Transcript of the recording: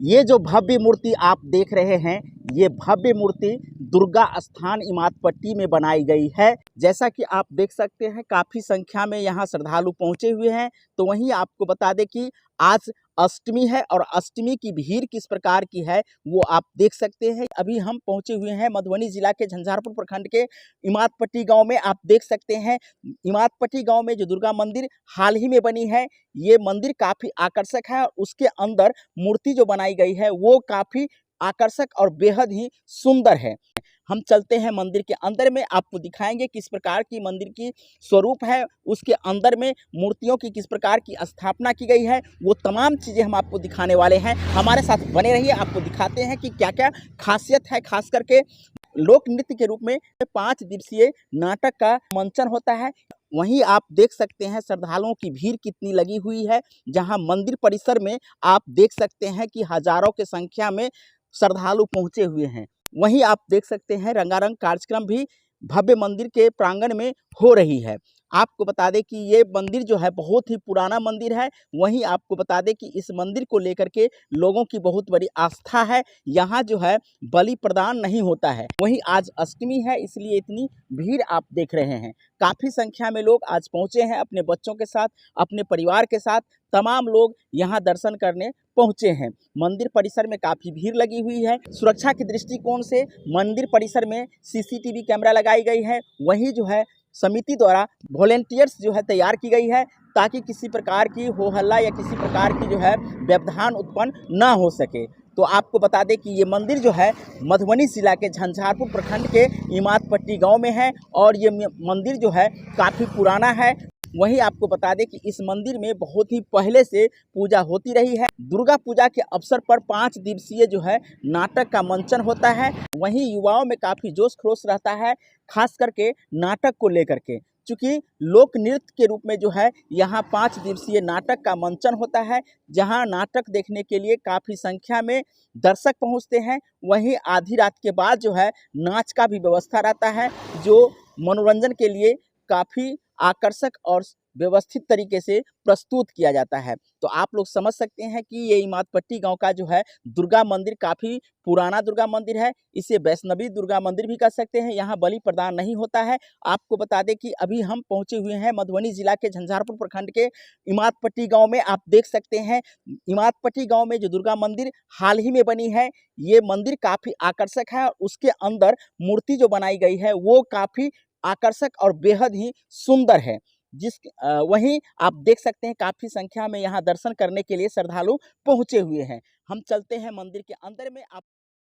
ये जो भव्य मूर्ति आप देख रहे हैं, ये भव्य मूर्ति दुर्गा स्थान इमादपट्टी में बनाई गई है। जैसा कि आप देख सकते हैं, काफ़ी संख्या में यहाँ श्रद्धालु पहुँचे हुए हैं। तो वहीं आपको बता दें कि आज अष्टमी है और अष्टमी की भीड़ किस प्रकार की है वो आप देख सकते हैं। अभी हम पहुँचे हुए हैं मधुबनी जिला के झंझारपुर प्रखंड के इमादपट्टी गांव में। आप देख सकते हैं इमादपट्टी गांव में जो दुर्गा मंदिर हाल ही में बनी है, ये मंदिर काफ़ी आकर्षक है और उसके अंदर मूर्ति जो बनाई गई है वो काफ़ी आकर्षक और बेहद ही सुंदर है। हम चलते हैं मंदिर के अंदर में, आपको दिखाएंगे किस प्रकार की मंदिर की स्वरूप है, उसके अंदर में मूर्तियों की किस प्रकार की स्थापना की गई है, वो तमाम चीज़ें हम आपको दिखाने वाले हैं। हमारे साथ बने रहिए, आपको दिखाते हैं कि क्या क्या खासियत है। खास करके लोक नृत्य के रूप में 5 दिवसीय नाटक का मंचन होता है। वहीं आप देख सकते हैं श्रद्धालुओं की भीड़ कितनी लगी हुई है। जहां मंदिर परिसर में आप देख सकते हैं कि हजारों की संख्या में श्रद्धालु पहुंचे हुए हैं। वहीं आप देख सकते हैं रंगारंग कार्यक्रम भी भव्य मंदिर के प्रांगण में हो रही है। आपको बता दें कि ये मंदिर जो है बहुत ही पुराना मंदिर है। वहीं आपको बता दें कि इस मंदिर को लेकर के लोगों की बहुत बड़ी आस्था है। यहाँ जो है बलि प्रदान नहीं होता है। वहीं आज अष्टमी है, इसलिए इतनी भीड़ आप देख रहे हैं। काफ़ी संख्या में लोग आज पहुँचे हैं अपने बच्चों के साथ, अपने परिवार के साथ। तमाम लोग यहाँ दर्शन करने पहुँचे हैं। मंदिर परिसर में काफ़ी भीड़ लगी हुई है। सुरक्षा के दृष्टिकोण से मंदिर परिसर में सीसीटीवी कैमरा लगाई गई है। वहीं जो है समिति द्वारा वॉलेंटियर्स जो है तैयार की गई है, ताकि किसी प्रकार की हो हल्ला या किसी प्रकार की जो है व्यवधान उत्पन्न ना हो सके। तो आपको बता दें कि ये मंदिर जो है मधुबनी जिला के झंझारपुर प्रखंड के इमादपट्टी गांव में है और ये मंदिर जो है काफ़ी पुराना है। वहीं आपको बता दें कि इस मंदिर में बहुत ही पहले से पूजा होती रही है। दुर्गा पूजा के अवसर पर 5 दिवसीय जो है नाटक का मंचन होता है। वहीं युवाओं में काफ़ी जोश खरोश रहता है, खास करके नाटक को लेकर के। चूँकि लोक नृत्य के रूप में जो है यहाँ 5 दिवसीय नाटक का मंचन होता है, जहाँ नाटक देखने के लिए काफ़ी संख्या में दर्शक पहुँचते हैं। वहीं आधी रात के बाद जो है नाच का भी व्यवस्था रहता है, जो मनोरंजन के लिए काफ़ी आकर्षक और व्यवस्थित तरीके से प्रस्तुत किया जाता है। तो आप लोग समझ सकते हैं कि ये इमादपट्टी गांव का जो है दुर्गा मंदिर काफ़ी पुराना दुर्गा मंदिर है। इसे वैष्णवी दुर्गा मंदिर भी कह सकते हैं। यहाँ बलि प्रदान नहीं होता है। आपको बता दें कि अभी हम पहुँचे हुए हैं मधुबनी जिला के झंझारपुर प्रखंड के इमादपट्टी गाँव में। आप देख सकते हैं इमादपट्टी गाँव में जो दुर्गा मंदिर हाल ही में बनी है, ये मंदिर काफ़ी आकर्षक है। उसके अंदर मूर्ति जो बनाई गई है वो काफ़ी आकर्षक और बेहद ही सुंदर है। वहीं आप देख सकते हैं काफ़ी संख्या में यहाँ दर्शन करने के लिए श्रद्धालु पहुँचे हुए हैं। हम चलते हैं मंदिर के अंदर में। आप